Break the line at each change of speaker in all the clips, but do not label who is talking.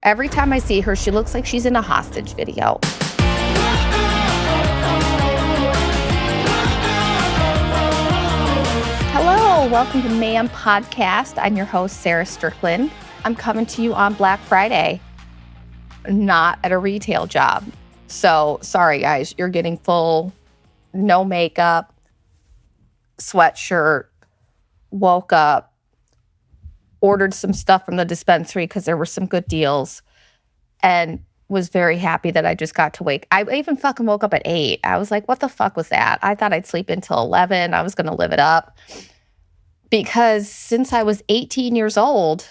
Every time I see her, she looks like she's in a hostage video. Hello, welcome to MAMM Podcast. I'm your host, Sarah Strickland. I'm coming to you on Black Friday, not at a retail job. So sorry, guys, you're getting full, no makeup, sweatshirt, woke up, ordered some stuff from the dispensary because there were some good deals, and was very happy that I just got to wake. I even fucking woke up at 8. I was like, what the fuck was that? I thought I'd sleep until 11. I was going to live it up. Because since I was 18 years old,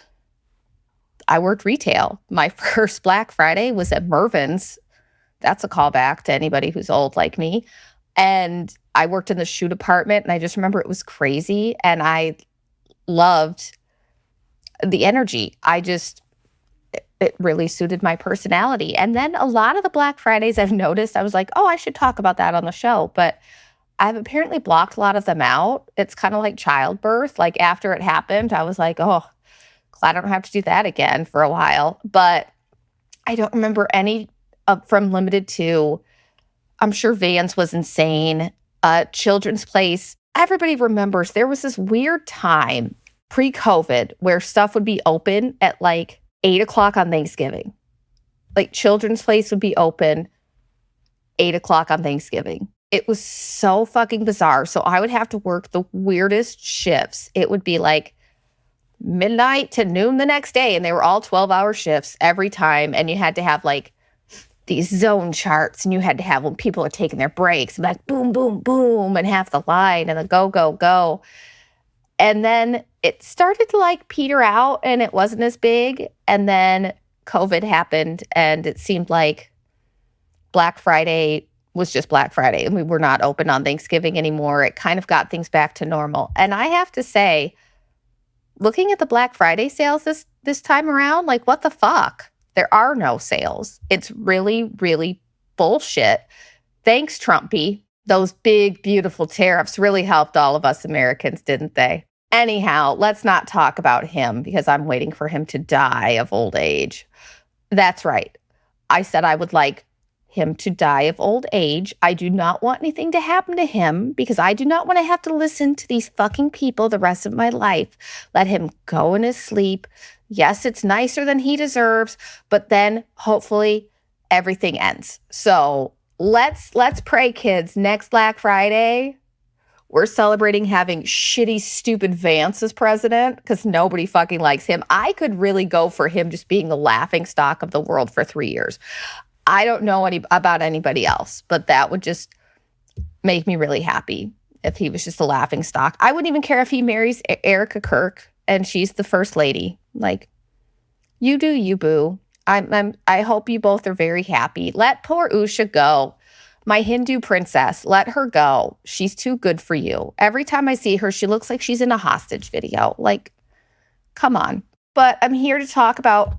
I worked retail. My first Black Friday was at Mervyn's. That's a callback to anybody who's old like me. And I worked in the shoe department, and I just remember it was crazy, and I loved the energy. It really suited my personality. And then a lot of the Black Fridays I've noticed, I was like, oh, I should talk about that on the show. But I've apparently blocked a lot of them out. It's kind of like childbirth. Like after it happened, I was like, oh, glad I don't have to do that again for a while. But I don't remember any from Limited to, I'm sure Vans was insane. Children's Place. Everybody remembers there was this weird time pre-COVID where stuff would be open at like 8 o'clock on Thanksgiving. Like Children's Place would be open 8 o'clock on Thanksgiving. It was so fucking bizarre. So I would have to work the weirdest shifts. It would be like midnight to noon the next day. And they were all 12-hour shifts every time. And you had to have like these zone charts. And you had to have when people are taking their breaks, like boom, boom, boom, and half the line and the go, go, go. And then it started to like peter out and it wasn't as big. And then COVID happened and it seemed like Black Friday was just Black Friday and we were not open on Thanksgiving anymore. It kind of got things back to normal. And I have to say, looking at the Black Friday sales this time around, like what the fuck? There are no sales. It's really, really bullshit. Thanks, Trumpy. Those big, beautiful tariffs really helped all of us Americans, didn't they? Anyhow, let's not talk about him because I'm waiting for him to die of old age. That's right. I said I would like him to die of old age. I do not want anything to happen to him because I do not want to have to listen to these fucking people the rest of my life. Let him go in his sleep. Yes, it's nicer than he deserves, but then hopefully everything ends. So let's pray, kids. Next Black Friday, we're celebrating having shitty, stupid Vance as president because nobody fucking likes him. I could really go for him just being the laughing stock of the world for 3 years. I don't know about anybody else, but that would just make me really happy if he was just a laughing stock. I wouldn't even care if he marries Erica Kirk and she's the first lady. Like, you do you, boo. I hope you both are very happy. Let poor Usha go. My Hindu princess, let her go. She's too good for you. Every time I see her, she looks like she's in a hostage video. Like, come on. But I'm here to talk about,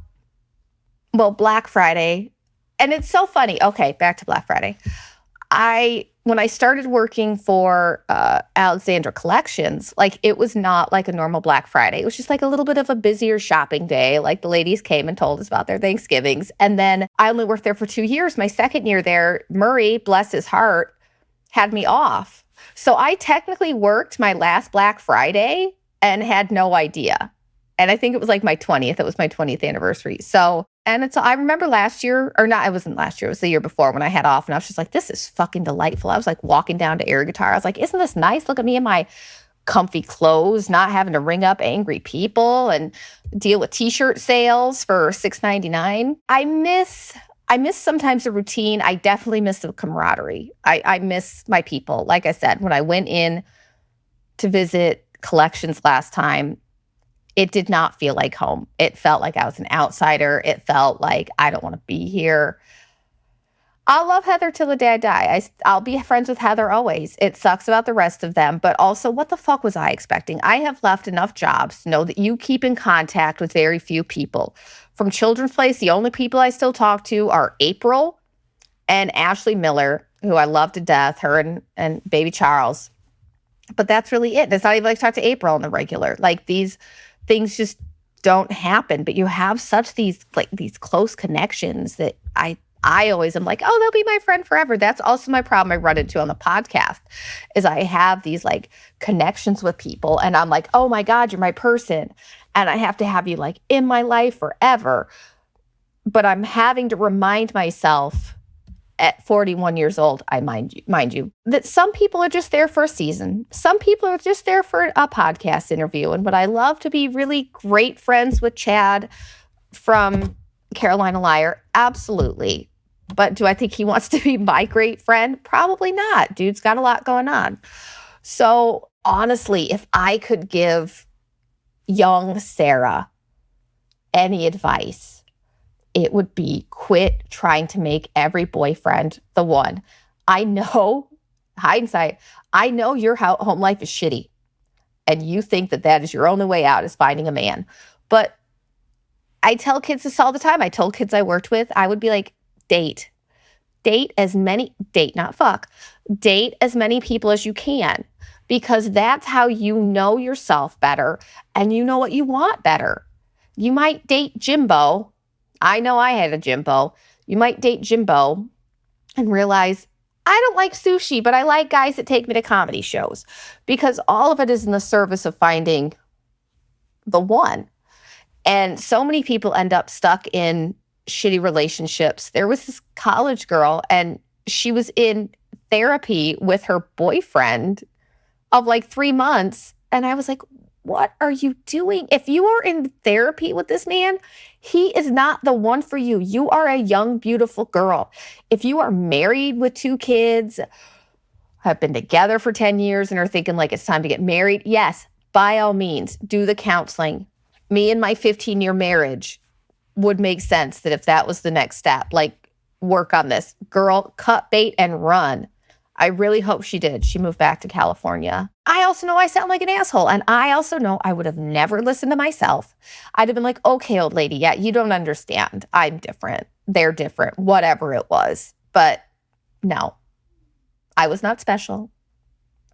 well, Black Friday. And it's so funny. Okay, back to Black Friday. When I started working for Alexandra Collections, like it was not like a normal Black Friday. It was just like a little bit of a busier shopping day. Like the ladies came and told us about their Thanksgivings. And then I only worked there for 2 years. My second year there, Murray, bless his heart, had me off. So I technically worked my last Black Friday and had no idea. And I think it was like my 20th. It was my 20th anniversary. So, and I remember last year, or not, it wasn't last year. It was the year before when I had off. And I was just like, this is fucking delightful. I was like walking down to air guitar. I was like, isn't this nice? Look at me in my comfy clothes, not having to ring up angry people and deal with t-shirt sales for $6.99. I miss sometimes the routine. I definitely miss the camaraderie. I miss my people. Like I said, when I went in to visit Collections last time, it did not feel like home. It felt like I was an outsider. It felt like I don't want to be here. I'll love Heather till the day I die. I'll be friends with Heather always. It sucks about the rest of them, but also what the fuck was I expecting? I have left enough jobs to know that you keep in contact with very few people. From Children's Place, the only people I still talk to are April and Ashley Miller, who I love to death, her and baby Charles. But that's really it. It's not even like talk to April on the regular. Like these things just don't happen, but you have such these close connections that I always am like, oh, they'll be my friend forever. That's also my problem I run into on the podcast is I have these like connections with people and I'm like, oh my God, you're my person. And I have to have you like in my life forever. But I'm having to remind myself at 41 years old, mind you, that some people are just there for a season. Some people are just there for a podcast interview. And would I love to be really great friends with Chad from Carolina Liar? Absolutely. But do I think he wants to be my great friend? Probably not. Dude's got a lot going on. So honestly, if I could give young Sarah any advice, it would be quit trying to make every boyfriend the one. I know, hindsight, I know your home life is shitty. And you think that that is your only way out is finding a man. But I tell kids this all the time. I told kids I worked with, I would be like, date. Date as many people as you can. Because that's how you know yourself better and you know what you want better. You might date Jimbo. I know I had a Jimbo. You might date Jimbo and realize, I don't like sushi, but I like guys that take me to comedy shows. Because all of it is in the service of finding the one. And so many people end up stuck in shitty relationships. There was this college girl, and she was in therapy with her boyfriend of like 3 months. And I was like, what are you doing? If you are in therapy with this man, he is not the one for you. You are a young, beautiful girl. If you are married with 2 kids, have been together for 10 years and are thinking like it's time to get married, yes, by all means, do the counseling. Me and my 15-year marriage would make sense that if that was the next step, like work on this. Girl, cut bait and run. I really hope she did. She moved back to California. I also know I sound like an asshole. And I also know I would have never listened to myself. I'd have been like, okay, old lady, yeah, you don't understand. I'm different. They're different. Whatever it was. But no, I was not special.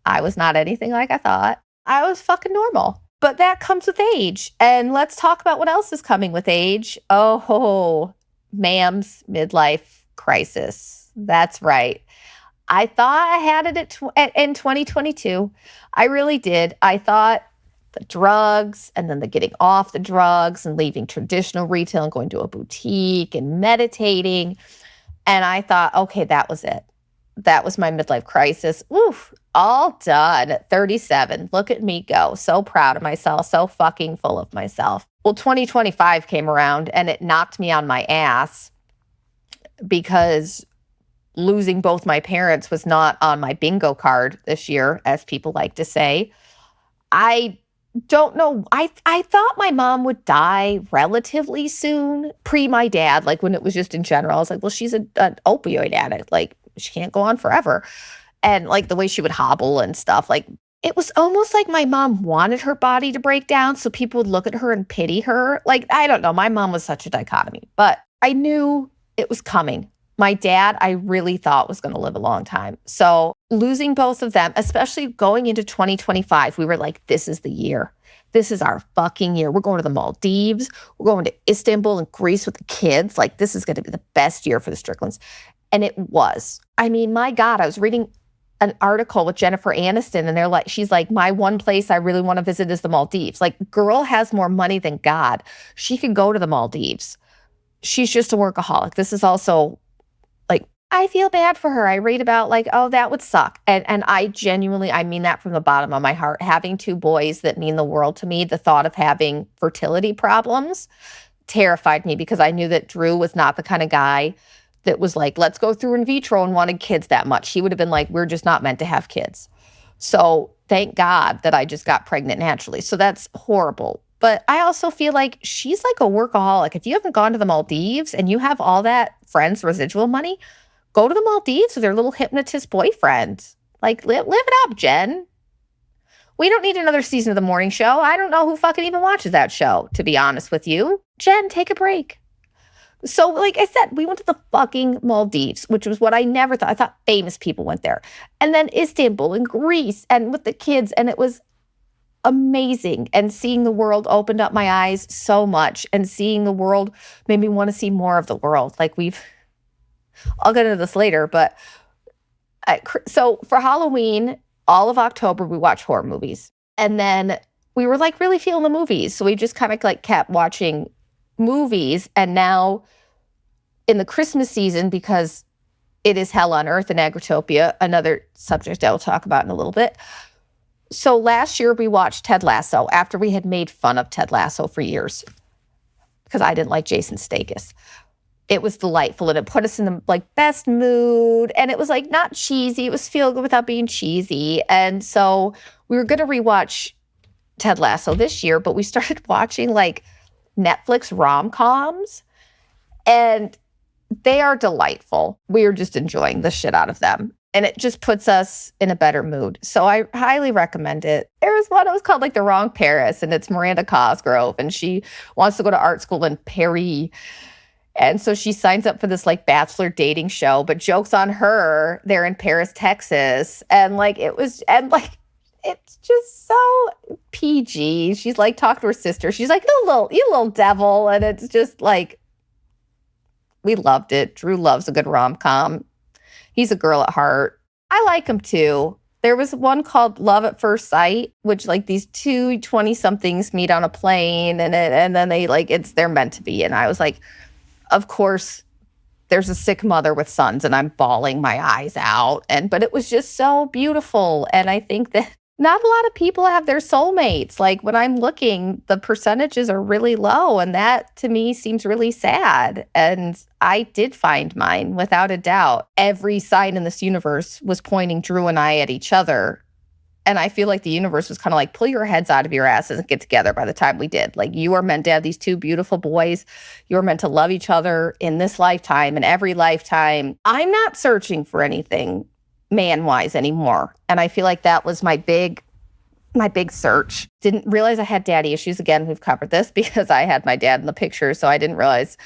I was not anything like I thought. I was fucking normal. But that comes with age. And let's talk about what else is coming with age. Oh, MAMM's midlife crisis. That's right. I thought I had it in 2022. I really did. I thought the drugs and then the getting off the drugs and leaving traditional retail and going to a boutique and meditating. And I thought, okay, that was it. That was my midlife crisis. Oof, all done at 37. Look at me go. So proud of myself. So fucking full of myself. Well, 2025 came around and it knocked me on my ass because losing both my parents was not on my bingo card this year, as people like to say. I don't know. I thought my mom would die relatively soon, pre my dad, like when it was just in general. I was like, well, she's an opioid addict. Like, she can't go on forever. And like the way she would hobble and stuff, like it was almost like my mom wanted her body to break down so people would look at her and pity her. Like, I don't know. My mom was such a dichotomy, but I knew it was coming. My dad, I really thought was going to live a long time. So losing both of them, especially going into 2025, we were like, this is the year. This is our fucking year. We're going to the Maldives. We're going to Istanbul and Greece with the kids. Like, this is going to be the best year for the Stricklands. And it was. I mean, my God, I was reading an article with Jennifer Aniston and she's like, my one place I really want to visit is the Maldives. Like, girl has more money than God. She could go to the Maldives. She's just a workaholic. This is also like, I feel bad for her. I read about like, oh, that would suck. And I genuinely, I mean that from the bottom of my heart. Having 2 boys that mean the world to me, the thought of having fertility problems terrified me because I knew that Drew was not the kind of guy that was like, let's go through in vitro and wanted kids that much. He would have been like, we're just not meant to have kids. So thank God that I just got pregnant naturally. So that's horrible. But I also feel like she's like a workaholic. If you haven't gone to the Maldives and you have all that friends' residual money, go to the Maldives with your little hypnotist boyfriend. Like, live it up, Jen. We don't need another season of The Morning Show. I don't know who fucking even watches that show, to be honest with you. Jen, take a break. So, like I said, we went to the fucking Maldives, which was what I never thought. I thought famous people went there. And then Istanbul and Greece and with the kids. And it was amazing. And seeing the world opened up my eyes so much. And seeing the world made me want to see more of the world. Like I'll get into this later, but so for Halloween, all of October, we watched horror movies. And then we were like really feeling the movies. So we just kind of like kept watching movies. And now in the Christmas season, because it is hell on earth in Agritopia, another subject I'll talk about in a little bit. So last year we watched Ted Lasso after we had made fun of Ted Lasso for years because I didn't like Jason Sudeikis. It was delightful and it put us in the like best mood, and it was like not cheesy. It was feel good without being cheesy. And so we were going to rewatch Ted Lasso this year, but we started watching like Netflix rom-coms, and they are delightful. We are just enjoying the shit out of them. And it just puts us in a better mood. So I highly recommend it. There was one, it was called like The Wrong Paris, and it's Miranda Cosgrove, and she wants to go to art school in Paris. And so she signs up for this like bachelor dating show, but joke's on her, they're in Paris, Texas. And like it's just so PG. She's like talking to her sister. She's like, you little devil. And it's just like, we loved it. Drew loves a good rom-com. He's a girl at heart. I like him too. There was one called Love at First Sight, which like these two 20-somethings meet on a plane and then they're meant to be. And I was like, of course, there's a sick mother with sons and I'm bawling my eyes out. But it was just so beautiful. And I think that not a lot of people have their soulmates. Like when I'm looking, the percentages are really low. And that to me seems really sad. And I did find mine without a doubt. Every sign in this universe was pointing Drew and I at each other. And I feel like the universe was kind of like, pull your heads out of your asses and get together by the time we did. Like you are meant to have these two beautiful boys. You are meant to love each other in this lifetime and every lifetime. I'm not searching for anything man-wise anymore. And I feel like that was my big search. Didn't realize I had daddy issues. Again, we've covered this because I had my dad in the picture. So I didn't realize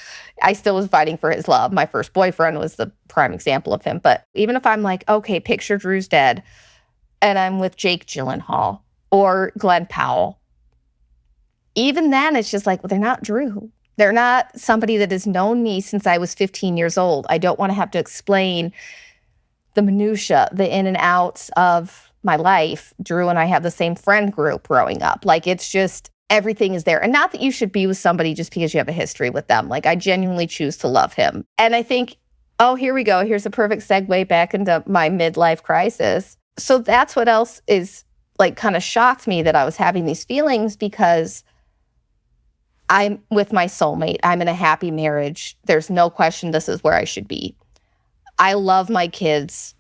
I still was fighting for his love. My first boyfriend was the prime example of him. But even if I'm like, okay, picture Drew's dead and I'm with Jake Gyllenhaal or Glenn Powell, even then it's just like, well, they're not Drew. They're not somebody that has known me since I was 15 years old. I don't want to have to explain the minutia, the in and outs of my life. Drew and I have the same friend group growing up. Like it's just, everything is there. And not that you should be with somebody just because you have a history with them. Like I genuinely choose to love him. And I think, oh, here we go. Here's a perfect segue back into my midlife crisis. So that's what else is like kind of shocked me, that I was having these feelings because I'm with my soulmate. I'm in a happy marriage. There's no question this is where I should be. I love my kids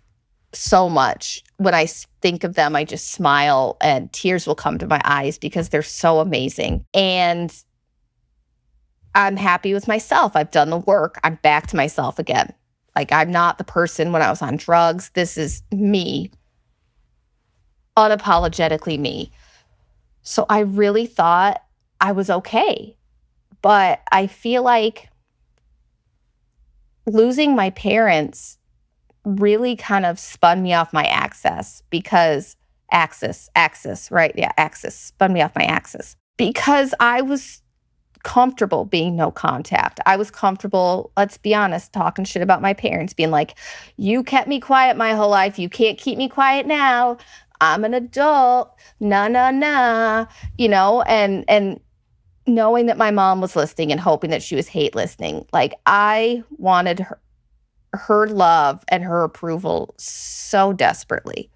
so much. When I think of them, I just smile and tears will come to my eyes because they're so amazing. And I'm happy with myself. I've done the work. I'm back to myself again. Like I'm not the person when I was on drugs. This is me. Unapologetically me. So I really thought I was okay. But I feel like losing my parents really kind of spun me off my axis because spun me off my axis because I was comfortable being no contact. I was comfortable, let's be honest, talking shit about my parents, being like, you kept me quiet my whole life. You can't keep me quiet now. I'm an adult. Nah. And knowing that my mom was listening and hoping that she was hate listening. Like I wanted her love and her approval so desperately.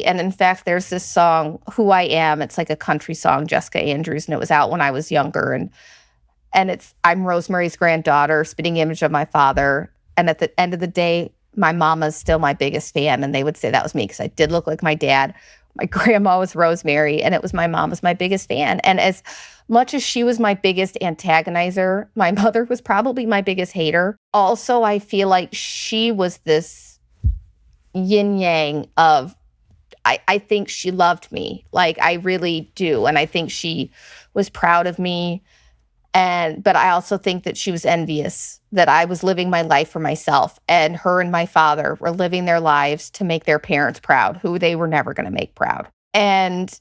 And in fact, there's this song, Who I Am. It's like a country song, Jessica Andrews, and it was out when I was younger. And it's, I'm Rosemary's granddaughter, spitting image of my father. And at the end of the day, my mama's still my biggest fan. And they would say that was me because I did look like my dad. My grandma was Rosemary, and it was my mom was my biggest fan. And as much as she was my biggest antagonizer, my mother was probably my biggest hater. Also, I feel like she was this yin yang of, I think she loved me. Like I really do. And I think she was proud of me. But I also think that she was envious that I was living my life for myself, and her and my father were living their lives to make their parents proud, who they were never going to make proud. And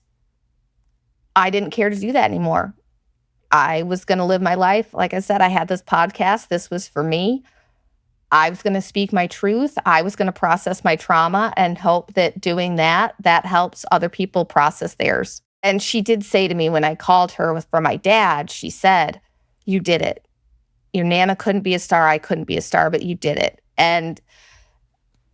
I didn't care to do that anymore. I was going to live my life. Like I said, I had this podcast. This was for me. I was going to speak my truth. I was going to process my trauma and hope that doing that helps other people process theirs. And she did say to me when I called her for my dad, she said, "You did it. Your Nana couldn't be a star. I couldn't be a star, but you did it." And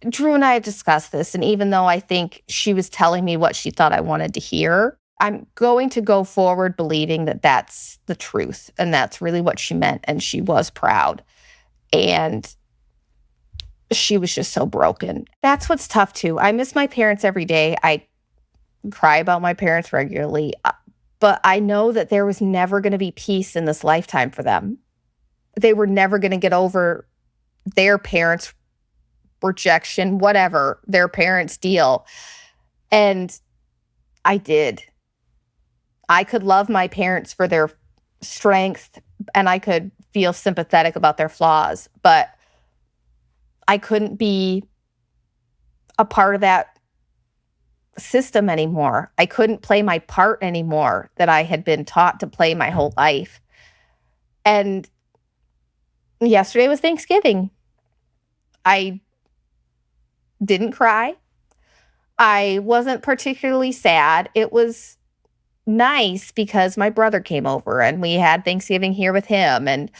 Drew and I have discussed this. And even though I think she was telling me what she thought I wanted to hear, I'm going to go forward believing that that's the truth. And that's really what she meant. And she was proud. And she was just so broken. That's what's tough too. I miss my parents every day. I cry about my parents regularly, but I know that there was never going to be peace in this lifetime for them. They were never going to get over their parents' rejection, whatever their parents' deal. And I did. I could love my parents for their strength and I could feel sympathetic about their flaws, but I couldn't be a part of that system anymore. I couldn't play my part anymore that I had been taught to play my whole life. And yesterday was Thanksgiving. I didn't cry. I wasn't particularly sad. It was nice because my brother came over and we had Thanksgiving here with him. And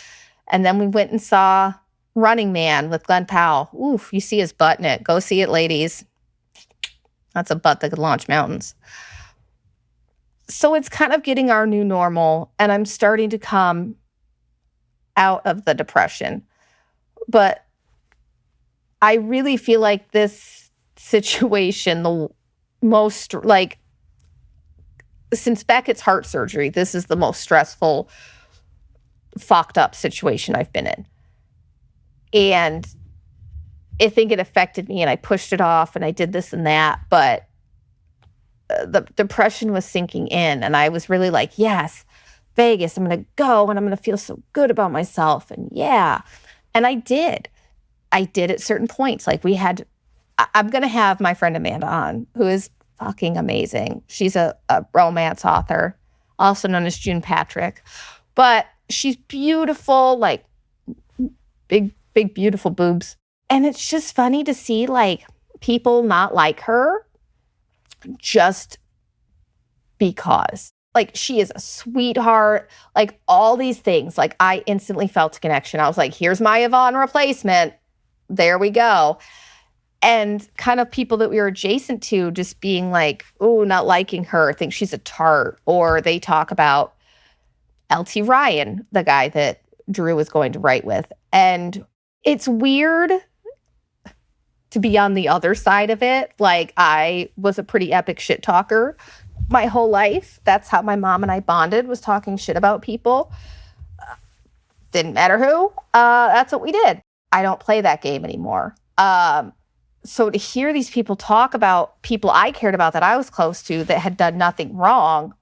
then we went and saw Running Man with Glenn Powell. Oof, you see his butt in it. Go see it, ladies. That's a butt that could launch mountains. So it's kind of getting our new normal, and I'm starting to come out of the depression. But I really feel like this situation, the most, like, since Beckett's heart surgery, this is the most stressful, fucked up situation I've been in. And I think it affected me and I pushed it off and I did this and that. But the depression was sinking in and I was really like, yes, Vegas, I'm going to go and I'm going to feel so good about myself. And yeah. And I did. I did at certain points. Like I'm going to have my friend Amanda on, who is fucking amazing. She's a romance author, also known as June Patrick. But she's beautiful, like big, beautiful boobs. And it's just funny to see like people not like her just because. Like she is a sweetheart, like all these things. Like I instantly felt a connection. I was like, here's my Yvonne replacement. There we go. And kind of people that we were adjacent to just being like, oh, not liking her, think she's a tart. Or they talk about LT Ryan, the guy that Drew was going to write with. And it's weird to be on the other side of it. Like I was a pretty epic shit talker my whole life. That's how my mom and I bonded, was talking shit about people. Didn't matter who. That's what we did. I don't play that game anymore. So to hear these people talk about people I cared about that I was close to that had done nothing wrong,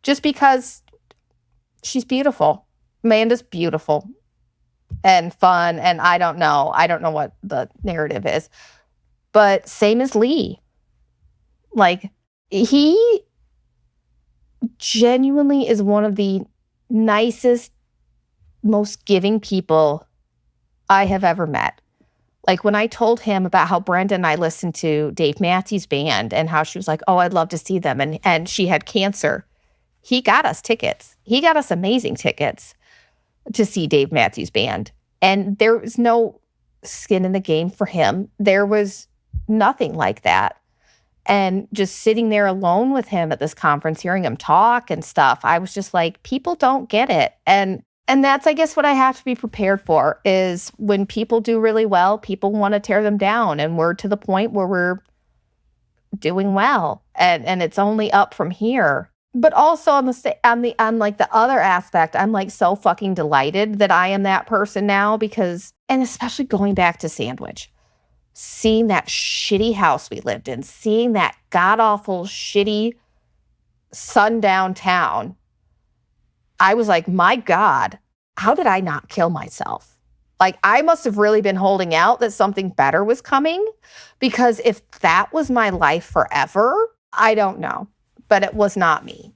just because she's beautiful. Amanda's beautiful and fun. And I don't know what the narrative is, but same as Lee. Like he genuinely is one of the nicest, most giving people I have ever met. Like when I told him about how Brenda and I listened to Dave Matthews Band and how she was like, oh, I'd love to see them. And she had cancer. He got us tickets. He got us amazing tickets to see Dave Matthews Band. And there was no skin in the game for him. There was nothing like that. And just sitting there alone with him at this conference, hearing him talk and stuff, I was just like, people don't get it. And that's, I guess, what I have to be prepared for is when people do really well, people want to tear them down. And we're to the point where we're doing well. And it's only up from here. But also on like the other aspect, I'm like so fucking delighted that I am that person now because, and especially going back to Sandwich, seeing that shitty house we lived in, seeing that god-awful, shitty, sundown town, I was like, my God, how did I not kill myself? Like, I must have really been holding out that something better was coming, because if that was my life forever, I don't know. But it was not me.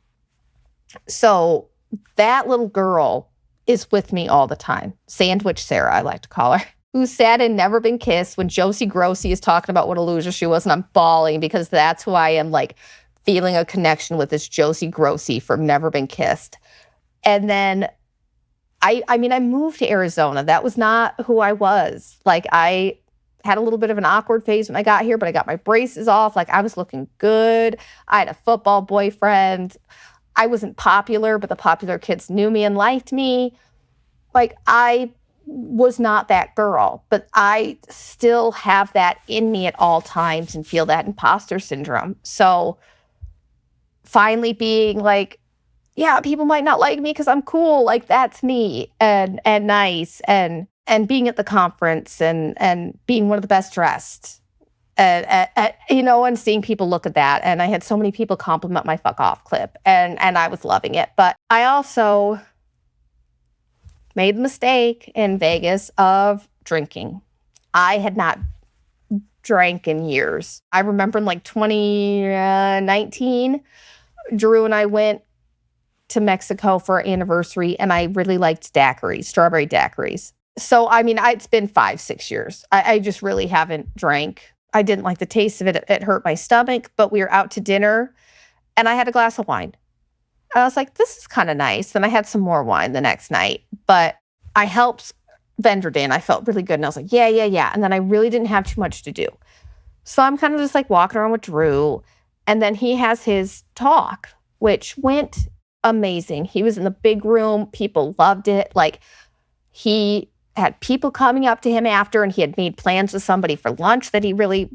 So that little girl is with me all the time. Sandwich Sarah, I like to call her, who sat in Never Been Kissed when Josie Grossi is talking about what a loser she was, and I'm bawling because that's who I am, like, feeling a connection with, this Josie Grossi from Never Been Kissed. And then I mean, I moved to Arizona. That was not who I was. Like, I had a little bit of an awkward phase when I got here, but I got my braces off. Like, I was looking good. I had a football boyfriend. I wasn't popular, but the popular kids knew me and liked me. Like, I was not that girl, but I still have that in me at all times and feel that imposter syndrome. So finally being like, yeah, people might not like me because I'm cool. Like, that's me, and nice, and being at the conference and being one of the best dressed, and seeing people look at that. And I had so many people compliment my fuck off clip, and I was loving it. But I also made the mistake in Vegas of drinking. I had not drank in years. I remember in like 2019, Drew and I went to Mexico for our anniversary, and I really liked daiquiris, strawberry daiquiris. So, I mean, it's been 5-6 years. I just really haven't drank. I didn't like the taste of it. It hurt my stomach, but we were out to dinner, and I had a glass of wine. And I was like, this is kind of nice. Then I had some more wine the next night, but I helped Venderdin. I felt really good, and I was like, yeah. And then I really didn't have too much to do. So I'm kind of just like walking around with Drew, and then he has his talk, which went amazing. He was in the big room. People loved it. Like, he had people coming up to him after, and he had made plans with somebody for lunch that he really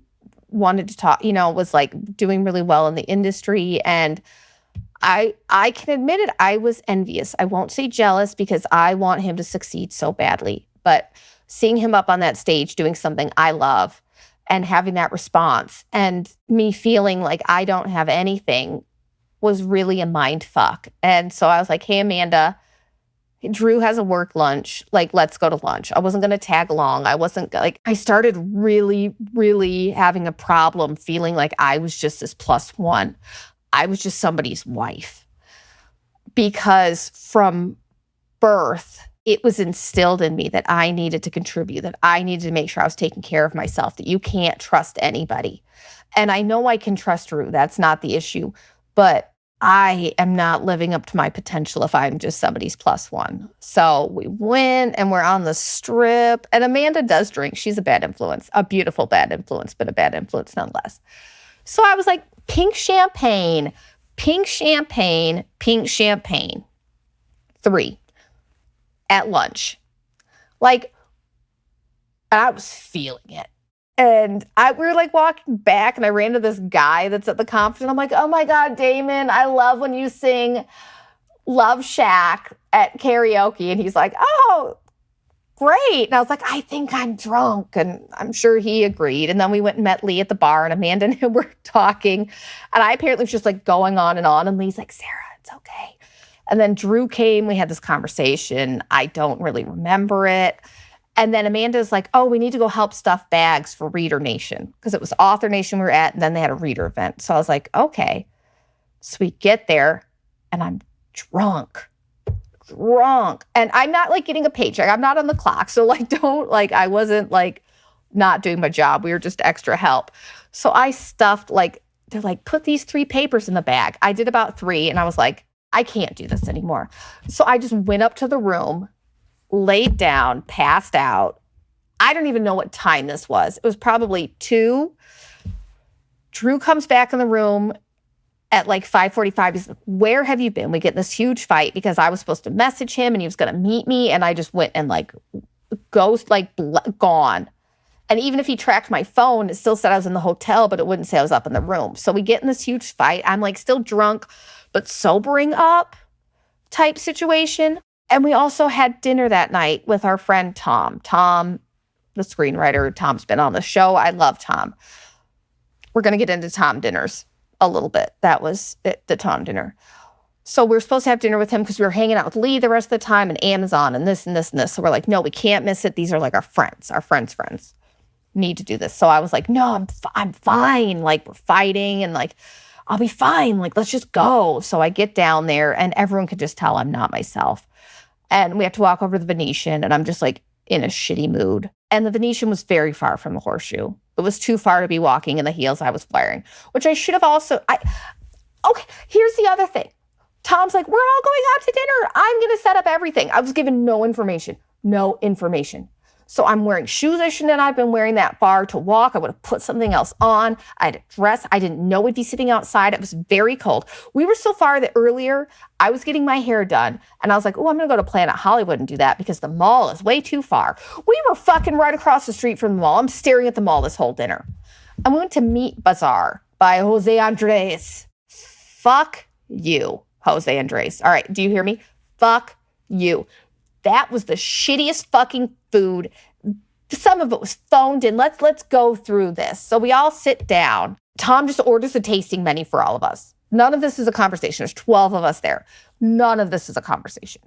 wanted to talk, was like doing really well in the industry. And I can admit it, I was envious. I won't say jealous because I want him to succeed so badly. But seeing him up on that stage doing something I love and having that response and me feeling like I don't have anything was really a mind fuck. And so I was like, hey, Amanda, Drew has a work lunch. Like, let's go to lunch. I wasn't going to tag along. I started really, really having a problem feeling like I was just this plus one. I was just somebody's wife. Because from birth, it was instilled in me that I needed to contribute, that I needed to make sure I was taking care of myself, that you can't trust anybody. And I know I can trust Drew. That's not the issue. But I am not living up to my potential if I'm just somebody's plus one. So we went and we're on the strip. And Amanda does drink. She's a bad influence, a beautiful bad influence, but a bad influence nonetheless. So I was like, pink champagne, pink champagne, pink champagne. 3 at lunch. Like, I was feeling it. And we were like walking back, and I ran to this guy that's at the conference. And I'm like, oh my God, Damon, I love when you sing Love Shack at karaoke. And he's like, oh, great. And I was like, I think I'm drunk. And I'm sure he agreed. And then we went and met Lee at the bar, and Amanda and him were talking. And I apparently was just like going on. And Lee's like, Sarah, it's okay. And then Drew came. We had this conversation. I don't really remember it. And then Amanda's like, oh, we need to go help stuff bags for Reader Nation, because it was Author Nation we were at, and then they had a reader event. So I was like, okay. So we get there, and I'm drunk. And I'm not like getting a paycheck. I'm not on the clock. So like, I wasn't like not doing my job. We were just extra help. So I stuffed, like, they're like, put these 3 papers in the bag. I did about 3, and I was like, I can't do this anymore. So I just went up to the room, laid down, passed out. I don't even know what time this was. It was probably 2. Drew comes back in the room at like 5:45. He's like, where have you been? We get in this huge fight because I was supposed to message him and he was going to meet me. And I just went and like gone. And even if he tracked my phone, it still said I was in the hotel, but it wouldn't say I was up in the room. So we get in this huge fight. I'm like still drunk, but sobering up type situation. And we also had dinner that night with our friend Tom. Tom, the screenwriter. Tom's been on the show. I love Tom. We're going to get into Tom dinners a little bit. That was it, the Tom dinner. So we were supposed to have dinner with him because we were hanging out with Lee the rest of the time and Amazon and this and this and this. So we're like, no, we can't miss it. These are like our friends. Need to do this. So I was like, no, I'm fine. Like, we're fighting. And like, I'll be fine. Like, let's just go. So I get down there and everyone could just tell I'm not myself. And we have to walk over to the Venetian and I'm just like in a shitty mood. And the Venetian was very far from the Horseshoe. It was too far to be walking in the heels I was wearing, which I should have also, okay, here's the other thing. Tom's like, we're all going out to dinner. I'm going to set up everything. I was given no information. So I'm wearing shoes I shouldn't have been wearing that far to walk. I would have put something else on. I had a dress. I didn't know we'd be sitting outside. It was very cold. We were so far that earlier I was getting my hair done and I was like, oh, I'm going to go to Planet Hollywood and do that because the mall is way too far. We were fucking right across the street from the mall. I'm staring at the mall this whole dinner. I went to Meat Bazaar by Jose Andres. Fuck you, Jose Andres. All right, do you hear me? Fuck you. That was the shittiest fucking food. Some of it was phoned in. Let's go through this. So we all sit down. Tom just orders a tasting menu for all of us. None of this is a conversation. There's 12 of us there. None of this is a conversation.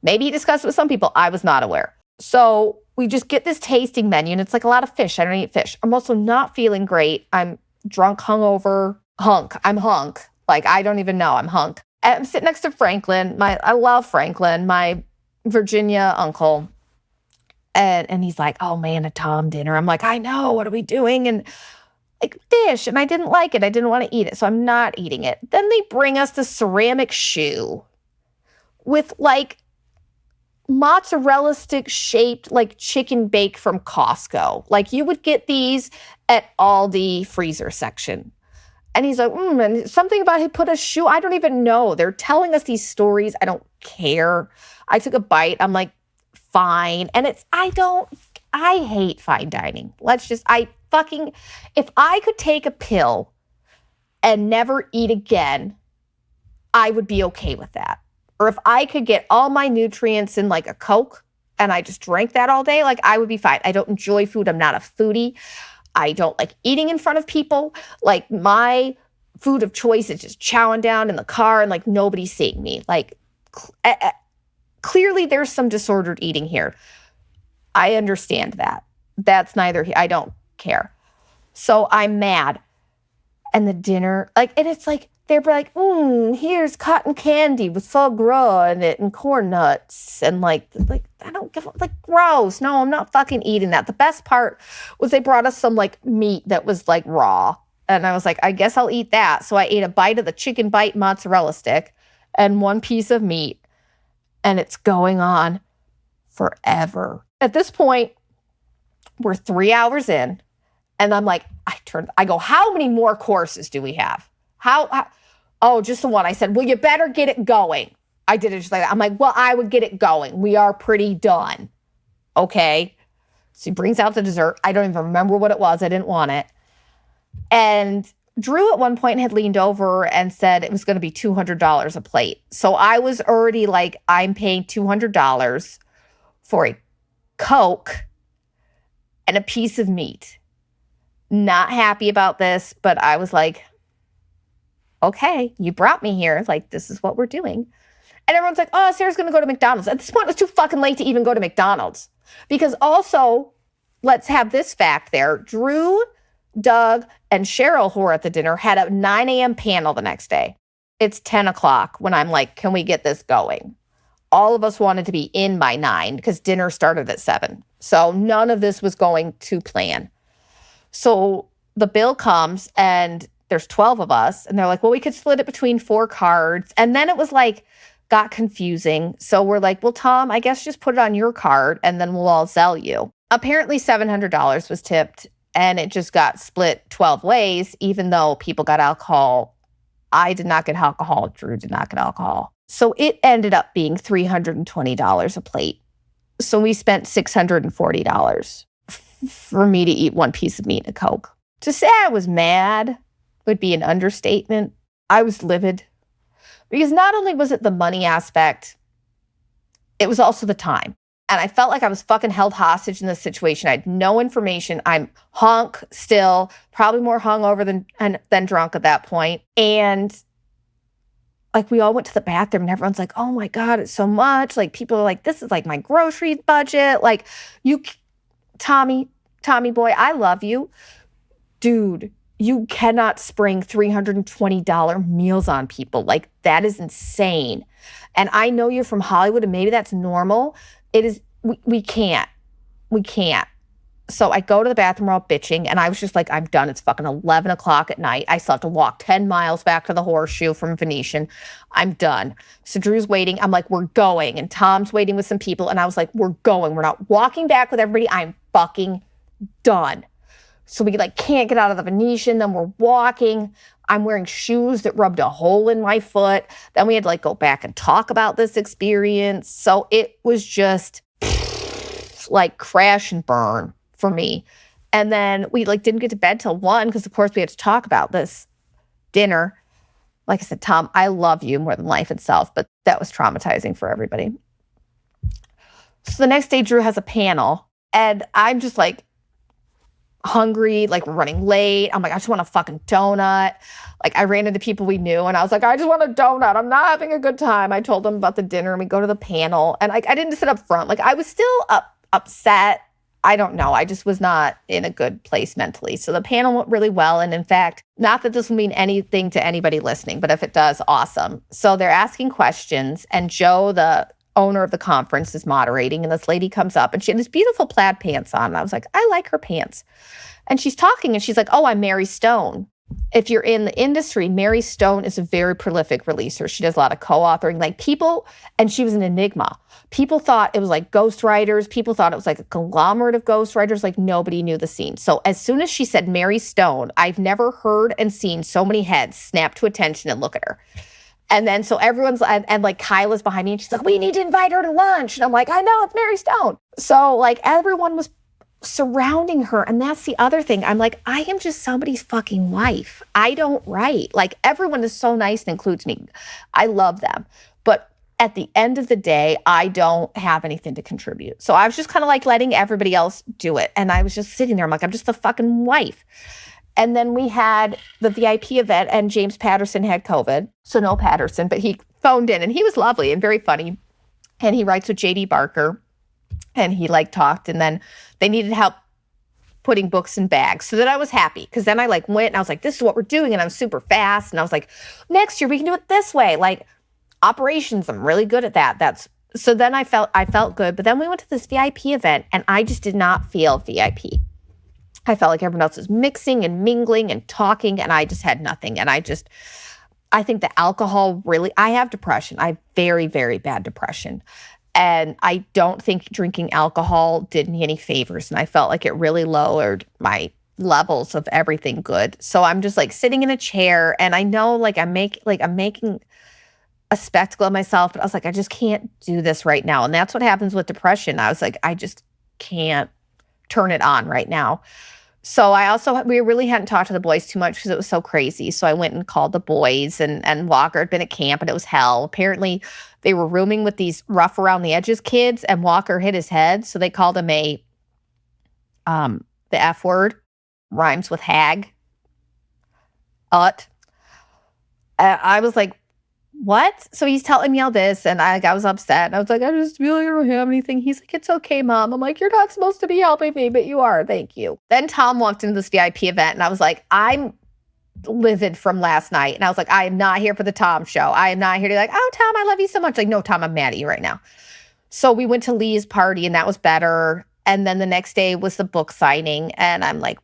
Maybe he discussed it with some people. I was not aware. So we just get this tasting menu and it's like a lot of fish. I don't eat fish. I'm also not feeling great. I'm drunk, hungover, hunk. I'm hunk. Like, I don't even know. I'm hunk. And I'm sitting next to Franklin. I love Franklin, my Virginia uncle. And he's like, oh man, a Tom dinner. I'm like, I know, what are we doing? And like fish. And I didn't like it. I didn't want to eat it. So I'm not eating it. Then they bring us the ceramic shoe with like mozzarella stick shaped like chicken bake from Costco. Like you would get these at Aldi freezer section. And he's like, and something about he put a shoe. I don't even know. They're telling us these stories. I don't care. I took a bite. I'm like, fine. And I hate fine dining. If I could take a pill and never eat again, I would be okay with that. Or if I could get all my nutrients in like a Coke and I just drank that all day, like I would be fine. I don't enjoy food. I'm not a foodie. I don't like eating in front of people. Like my food of choice is just chowing down in the car and like nobody's seeing me. Like clearly there's some disordered eating here. I understand that. That's neither, I don't care. So I'm mad. And the dinner, like, and it's like, they're like, here's cotton candy with foie gras in it and corn nuts. And like, I don't give, like, gross. No, I'm not fucking eating that. The best part was they brought us some like meat that was like raw. And I was like, I guess I'll eat that. So I ate a bite of the chicken bite mozzarella stick and one piece of meat. And it's going on forever. At this point, we're 3 hours in. And I'm like, I go, how many more courses do we have? Oh, just the one. I said, well, you better get it going. I did it just like that. I'm like, well, I would get it going. We are pretty done. Okay. So he brings out the dessert. I don't even remember what it was. I didn't want it. And Drew at one point had leaned over and said it was going to be $200 a plate. So I was already like, I'm paying $200 for a Coke and a piece of meat. Not happy about this, but I was like, okay, you brought me here. Like, this is what we're doing. And everyone's like, oh, Sarah's going to go to McDonald's. At this point, it was too fucking late to even go to McDonald's. Because also, let's have this fact there. Drew, Doug, and Cheryl, who were at the dinner, had a 9 a.m. panel the next day. It's 10 o'clock when I'm like, can we get this going? All of us wanted to be in by 9 because dinner started at 7. So none of this was going to plan. So the bill comes and there's 12 of us. And they're like, well, we could split it between 4 cards. And then it was like, got confusing. So we're like, well, Tom, I guess just put it on your card and then we'll all sell you. Apparently $700 was tipped and it just got split 12 ways, even though people got alcohol. I did not get alcohol. Drew did not get alcohol. So it ended up being $320 a plate. So we spent $640 for me to eat one piece of meat and a Coke. To say I was mad would be an understatement. I was livid. Because not only was it the money aspect, it was also the time. And I felt like I was fucking held hostage in this situation. I had no information. I'm hunk still, probably more hungover than drunk at that point. And like we all went to the bathroom and everyone's like, oh my God, it's so much. Like people are like, this is like my grocery budget. Like Tommy boy, I love you. Dude, You cannot spring $320 meals on people. Like, that is insane. And I know you're from Hollywood and maybe that's normal. It is, we can't. We can't. So I go to the bathroom, we're all bitching, and I was just like, I'm done. It's fucking 11 o'clock at night. I still have to walk 10 miles back to the Horseshoe from Venetian. I'm done. So Drew's waiting. I'm like, we're going. And Tom's waiting with some people. And I was like, we're going. We're not walking back with everybody. I'm fucking done. So we like can't get out of the Venetian. Then we're walking. I'm wearing shoes that rubbed a hole in my foot. Then we had to like go back and talk about this experience. So it was just like crash and burn for me. And then we like didn't get to bed till 1 because of course we had to talk about this dinner. Like I said, Tom, I love you more than life itself, but that was traumatizing for everybody. So the next day Drew has a panel and I'm just like hungry, like we're running late. I'm like, I just want a fucking donut. Like I ran into people we knew and I was like, I just want a donut. I'm not having a good time. I told them about the dinner and we go to the panel and like I didn't sit up front. Like I was still upset. I don't know. I just was not in a good place mentally. So the panel went really well. And in fact, not that this will mean anything to anybody listening, but if it does, awesome. So they're asking questions and Joe, the owner of the conference, is moderating. And this lady comes up and she had this beautiful plaid pants on. And I was like, I like her pants. And she's talking and she's like, oh, I'm Mary Stone. If you're in the industry, Mary Stone is a very prolific releaser. She does a lot of co-authoring, like people, and she was an enigma. People thought it was like ghostwriters. People thought it was like a conglomerate of ghostwriters. Like nobody knew the scene. So as soon as she said Mary Stone, I've never heard and seen so many heads snap to attention and look at her. And then so everyone's, and like Kyla's behind me and she's like, we need to invite her to lunch. And I'm like, I know, it's Mary Stone. So like everyone was surrounding her. And that's the other thing. I'm like, I am just somebody's fucking wife. I don't write. Like everyone is so nice and includes me. I love them. But at the end of the day, I don't have anything to contribute. So I was just kind of like letting everybody else do it. And I was just sitting there. I'm like, I'm just the fucking wife. And then we had the VIP event and James Patterson had COVID. So no Patterson, but he phoned in and he was lovely and very funny. And he writes with JD Barker. And he like talked and then they needed help putting books in bags. So then I was happy because then I like went and I was like, this is what we're doing. And I'm super fast. And I was like, next year we can do it this way. Like operations, I'm really good at that. So then I felt good. But then we went to this VIP event and I just did not feel VIP. I felt like everyone else was mixing and mingling and talking and I just had nothing. And I think the alcohol really, I have depression. I have very, very bad depression. And I don't think drinking alcohol did me any favors. And I felt like it really lowered my levels of everything good. So I'm just like sitting in a chair and I know like I'm making a spectacle of myself, but I was like, I just can't do this right now. And that's what happens with depression. I was like, I just can't turn it on right now. So we really hadn't talked to the boys too much because it was so crazy. So I went and called the boys and Walker had been at camp and it was hell. Apparently they were rooming with these rough around the edges kids and Walker hit his head. So they called him the F word, rhymes with hag. I was like, what? So he's telling me all this and I was upset. And I was like, I just feel like I don't have anything. He's like, it's okay, Mom. I'm like, you're not supposed to be helping me, but you are. Thank you. Then Tom walked into this VIP event and I was like, I'm livid from last night. And I was like, I am not here for the Tom show. I am not here to be like, oh, Tom, I love you so much. Like, no, Tom, I'm mad at you right now. So we went to Lee's party and that was better. And then the next day was the book signing. And I'm like,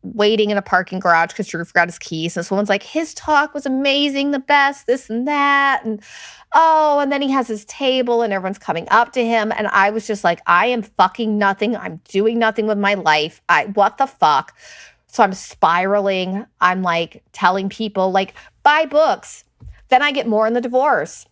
waiting in a parking garage because Drew forgot his keys. And someone's like, his talk was amazing, the best, this and that. And then he has his table and everyone's coming up to him. And I was just like, I am fucking nothing. I'm doing nothing with my life. What the fuck? So I'm spiraling. I'm like telling people like, buy books. Then I get more in the divorce.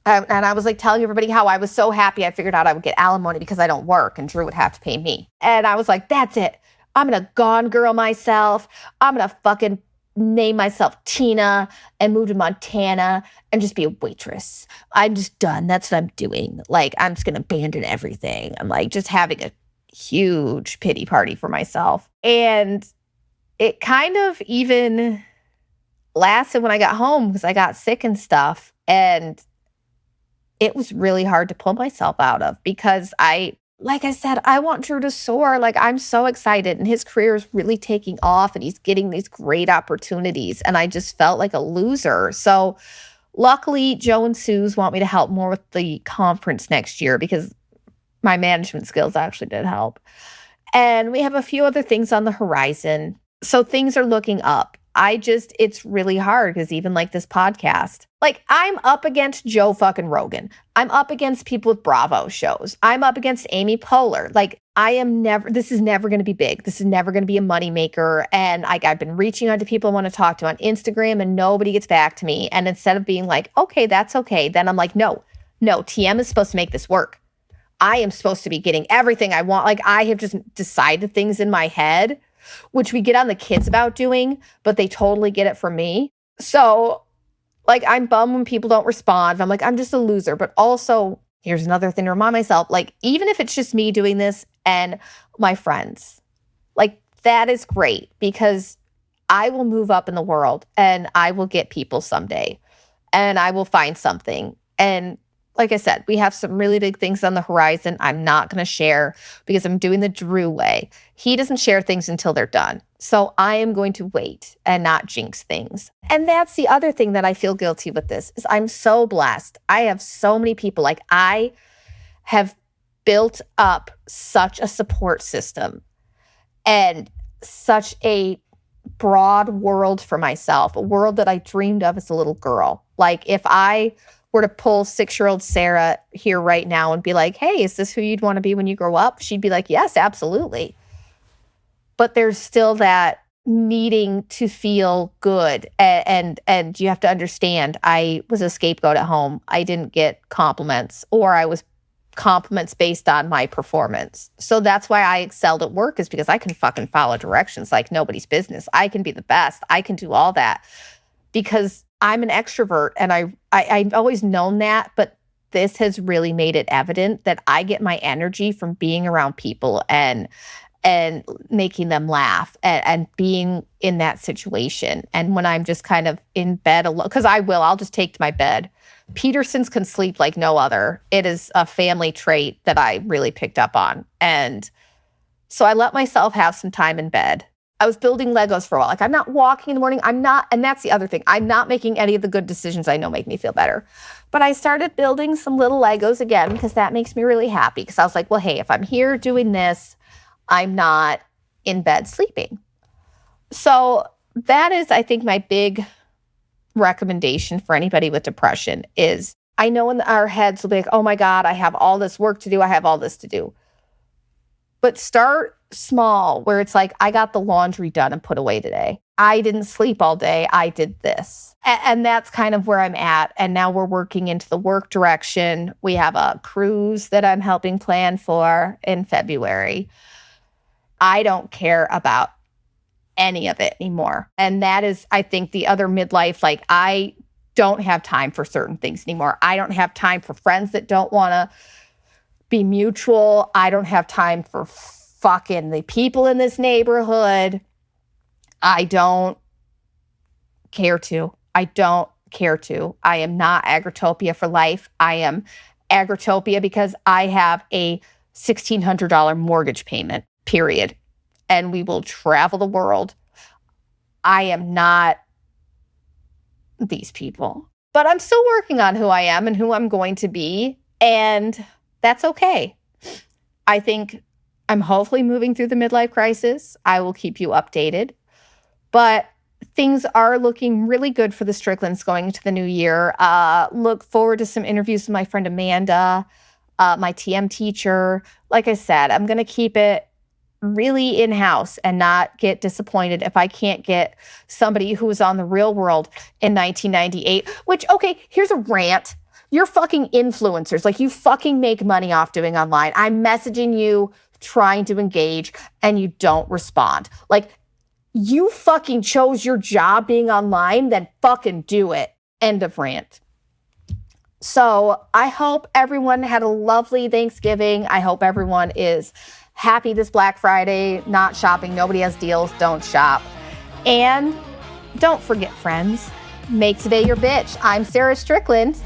And I was like telling everybody how I was so happy I figured out I would get alimony because I don't work and Drew would have to pay me. And I was like, that's it. I'm going to Gone Girl myself. I'm going to fucking name myself Tina and move to Montana and just be a waitress. I'm just done. That's what I'm doing. Like, I'm just going to abandon everything. I'm like just having a huge pity party for myself. And it kind of even lasted when I got home because I got sick and stuff. And it was really hard to pull myself out of because I like I said, I want Drew to soar. Like, I'm so excited, and his career is really taking off, and he's getting these great opportunities, and I just felt like a loser. So, luckily, Joe and Suze want me to help more with the conference next year because my management skills actually did help. And we have a few other things on the horizon. So things are looking up. It's really hard because even like this podcast, like I'm up against Joe fucking Rogan. I'm up against people with Bravo shows. I'm up against Amy Poehler. Like this is never going to be big. This is never going to be a moneymaker. And like I've been reaching out to people I want to talk to on Instagram and nobody gets back to me. And instead of being like, okay, that's okay. Then I'm like, no, TM is supposed to make this work. I am supposed to be getting everything I want. Like I have just decided things in my head, which we get on the kids about doing, but they totally get it from me. So like I'm bummed when people don't respond. I'm like, I'm just a loser. But also here's another thing to remind myself, like even if it's just me doing this and my friends, like that is great because I will move up in the world and I will get people someday and I will find something. And like I said, we have some really big things on the horizon I'm not going to share because I'm doing the Drew way. He doesn't share things until they're done. So I am going to wait and not jinx things. And that's the other thing that I feel guilty with this is I'm so blessed. I have so many people. Like I have built up such a support system and such a broad world for myself, a world that I dreamed of as a little girl. Like if I were to pull 6-year-old Sarah here right now and be like, hey, is this who you'd want to be when you grow up? She'd be like, yes, absolutely. But there's still that needing to feel good. And you have to understand, I was a scapegoat at home. I didn't get compliments or I was compliments based on my performance. So that's why I excelled at work is because I can fucking follow directions like nobody's business. I can be the best. I can do all that because I'm an extrovert and I've always known that, but this has really made it evident that I get my energy from being around people and making them laugh and being in that situation. And when I'm just kind of in bed alone, because I'll just take to my bed. Petersons can sleep like no other. It is a family trait that I really picked up on. And so I let myself have some time in bed. I was building Legos for a while. Like I'm not walking in the morning. And that's the other thing. I'm not making any of the good decisions I know make me feel better. But I started building some little Legos again because that makes me really happy. Because I was like, well, hey, if I'm here doing this, I'm not in bed sleeping. So that is, I think, my big recommendation for anybody with depression is I know in our heads will be like, oh my God, I have all this work to do. I have all this to do. But start small where it's like, I got the laundry done and put away today. I didn't sleep all day. I did this. And that's kind of where I'm at. And now we're working into the work direction. We have a cruise that I'm helping plan for in February. I don't care about any of it anymore. And that is, I think, the other midlife, like I don't have time for certain things anymore. I don't have time for friends that don't want to be mutual. I don't have time for fucking the people in this neighborhood. I don't care to. I am not Agritopia for life. I am Agritopia because I have a $1,600 mortgage payment, period. And we will travel the world. I am not these people. But I'm still working on who I am and who I'm going to be. And that's okay. I think I'm hopefully moving through the midlife crisis. I will keep you updated. But things are looking really good for the Stricklands going into the new year. Look forward to some interviews with my friend Amanda, my TM teacher. Like I said, I'm going to keep it really in-house and not get disappointed if I can't get somebody who was on The Real World in 1998, which, okay, here's a rant. You're fucking influencers. Like, you fucking make money off doing online. I'm messaging you, trying to engage, and you don't respond. Like, you fucking chose your job being online, then fucking do it. End of rant. So I hope everyone had a lovely Thanksgiving. I hope everyone is happy this Black Friday, not shopping. Nobody has deals. Don't shop. And don't forget, friends, make today your bitch. I'm Sarah Strickland.